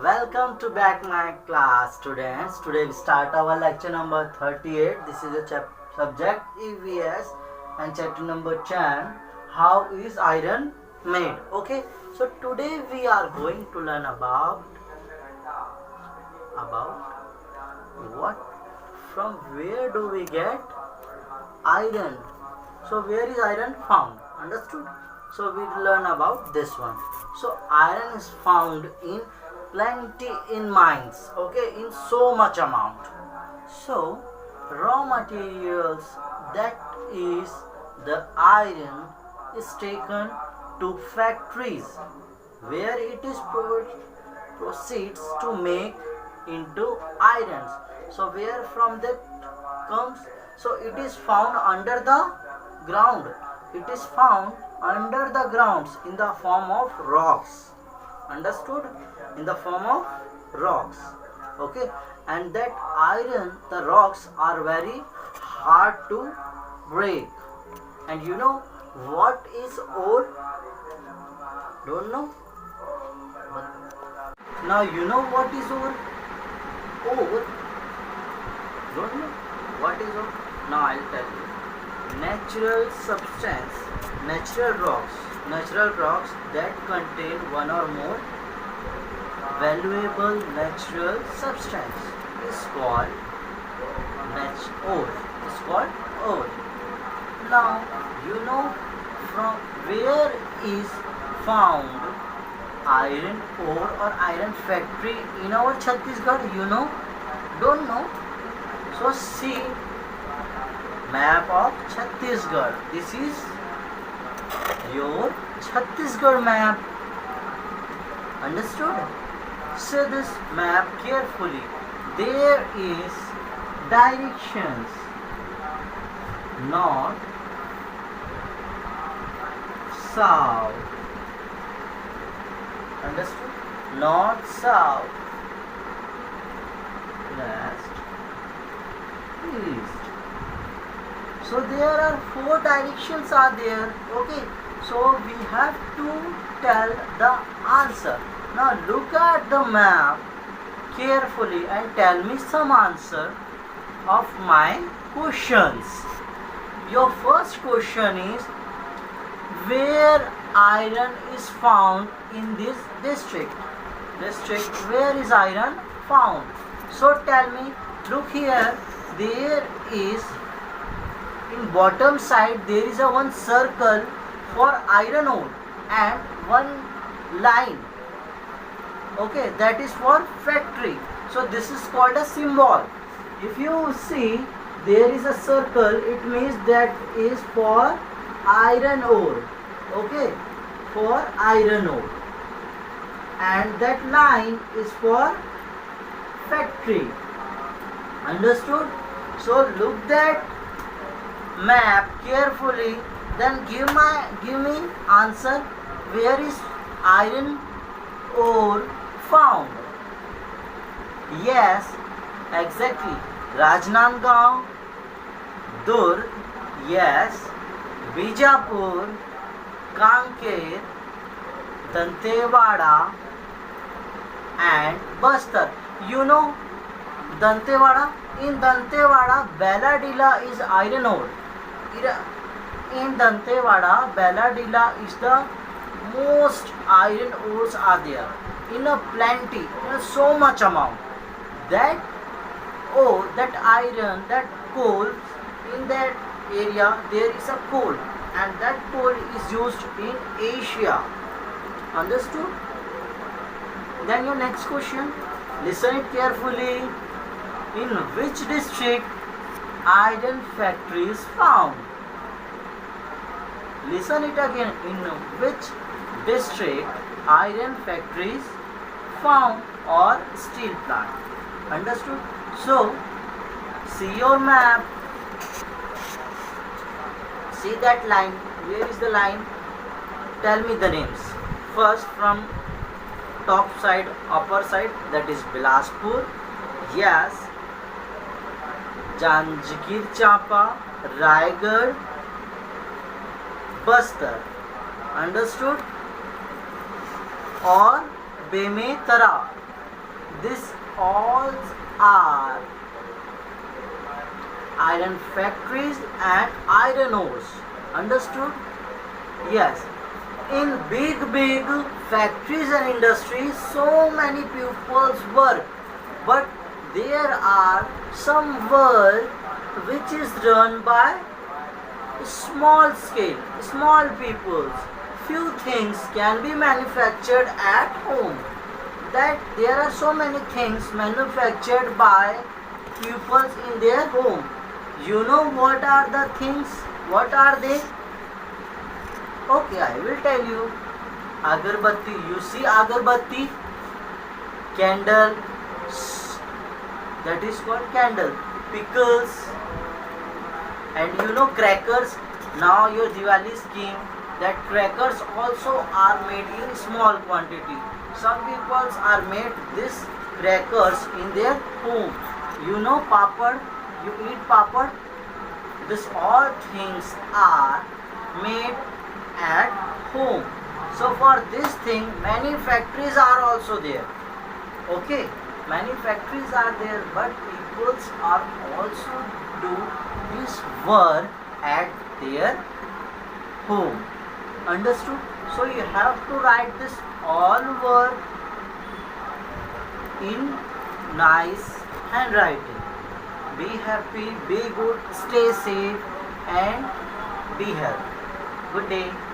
Welcome to back my class students. Today we start our lecture number 38. This is a subject EVS and chapter number 10. How is iron made? Okay. So today we are going to learn about what from where do we get iron. So where is iron found? Understood? So we learn about this one. So iron is found in plenty in mines, okay, in so much amount. So raw materials, that is the iron, is taken to factories where it is proceeds to make into irons. So where from that comes? So it is found under the ground. It is found under the grounds in the form of rocks. Understood? In the form of rocks. Okay. And that iron, the rocks are very hard to break. And you know what is ore? Don't know? Now you know what is ore? Ore? Don't know what is ore? Now I'll tell you. Natural substance, natural rocks that contain one or more valuable natural substance is called ore. Is called ore. Now you know from where is found iron ore or iron factory in our Chhattisgarh. You know? Don't know? So see map of Chhattisgarh. This is your Chhattisgarh map. Understood? See this map carefully. There is directions. North, south. Understood? North, south, west, east. So there are 4 directions are there. Okay. So we have to tell the answer. Now look at the map carefully and tell me some answer of my questions. Your first question is, where iron is found in this district? Where is iron found? So tell me, look here, there is in bottom side there is a one circle for iron ore and one line, okay, that is for factory. So this is called a symbol. If you see there is a circle, it means that is for iron ore, okay, for iron ore, and that line is for factory. Understood? So look that map carefully, then give me answer, where is iron ore found? Yes, exactly, Rajnandgaon, Durg, yes, Bijapur, Kanker, Dantewada and Bastar. You know Dantewada? In Dantewada, Belladilla is iron ore. In Dantewada, Belladilla is the most iron ores are there in a plenty, in so much amount. That ore, that iron, that coal, in that area there is a coal, and that coal is used in Asia. Understood? Then your next question, listen it carefully. In which district iron factory is found? Listen it again. In which district iron factory is found or steel plant? Understood? So see your map. See that line. Where is the line? Tell me the names. First from top side, upper side, that is Bilaspur. Yes. Janjgir Champa, Raigad, Bastar. Understood? और Bemetara, This all are iron factories and iron ores. Understood? Yes. In big factories and industries, so many pupils work, but there are some work which is done by small scale, small peoples. Few things can be manufactured at home. That there are so many things manufactured by pupils in their home. You know what are the things? What are they? Okay, I will tell you. Agarbatti. You see agarbatti? Candle. That is called candle. Pickles. And you know crackers. Now your Diwali scheme. That crackers also are made in small quantity. Some people are made this crackers in their home. You know papad. You eat papad. This all things are made at home. So for this thing many factories are also there. Okay, many factories are there, but people are also do this work at their home. Understood? So you have to write this all work in nice handwriting. Be happy, be good, stay safe and be healthy. Good day.